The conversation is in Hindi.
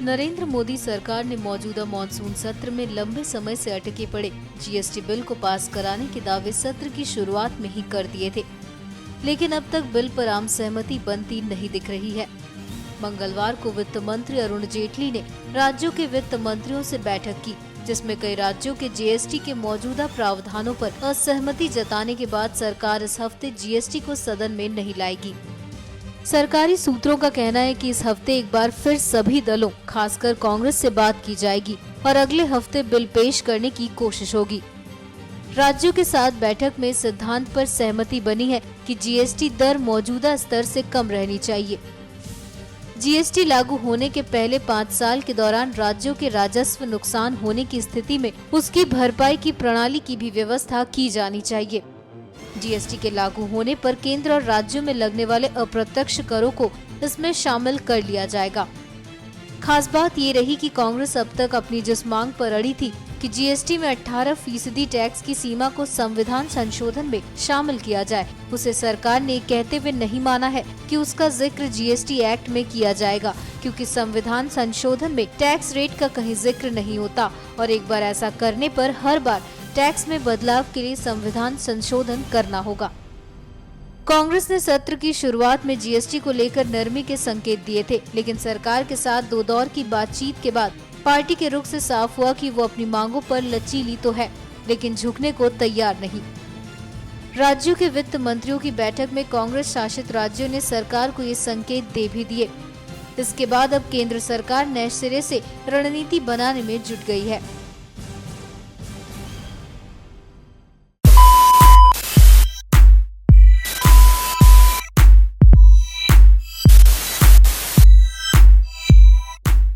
नरेंद्र मोदी सरकार ने मौजूदा मॉनसून सत्र में लंबे समय से अटके पड़े जीएसटी बिल को पास कराने के दावे सत्र की शुरुआत में ही कर दिए थे, लेकिन अब तक बिल पर आम सहमति बनती नहीं दिख रही है। मंगलवार को वित्त मंत्री अरुण जेटली ने राज्यों के वित्त मंत्रियों से बैठक की, जिसमें कई राज्यों के जीएसटी के मौजूदा प्रावधानों पर असहमति जताने के बाद सरकार इस हफ्ते जीएसटी को सदन में नहीं लाएगी। सरकारी सूत्रों का कहना है कि इस हफ्ते एक बार फिर सभी दलों, खासकर कांग्रेस से बात की जाएगी और अगले हफ्ते बिल पेश करने की कोशिश होगी। राज्यों के साथ बैठक में सिद्धांत पर सहमति बनी है कि जीएसटी दर मौजूदा स्तर से कम रहनी चाहिए। जीएसटी लागू होने के पहले 5 साल के दौरान राज्यों के राजस्व नुकसान होने की स्थिति में उसकी भरपाई की प्रणाली की भी व्यवस्था की जानी चाहिए। जीएसटी के लागू होने पर केंद्र और राज्यों में लगने वाले अप्रत्यक्ष करों को इसमें शामिल कर लिया जाएगा। खास बात ये रही कि कांग्रेस अब तक अपनी जिस मांग पर अड़ी थी कि जीएसटी में 18% टैक्स की सीमा को संविधान संशोधन में शामिल किया जाए, उसे सरकार ने कहते हुए नहीं माना है कि उसका जिक्र जीएसटी एक्ट में किया जाएगा, क्योंकि संविधान संशोधन में टैक्स रेट का कहीं जिक्र नहीं होता और एक बार ऐसा करने पर हर बार टैक्स में बदलाव के लिए संविधान संशोधन करना होगा। कांग्रेस ने सत्र की शुरुआत में जीएसटी को लेकर नरमी के संकेत दिए थे, लेकिन सरकार के साथ 2 दौर की बातचीत के बाद पार्टी के रुख से साफ हुआ कि वो अपनी मांगों पर लचीली तो है, लेकिन झुकने को तैयार नहीं। राज्यों के वित्त मंत्रियों की बैठक में कांग्रेस शासित राज्यों ने सरकार को ये संकेत दे भी दिए। इसके बाद अब केंद्र सरकार नए सिरे से रणनीति बनाने में जुट गई है।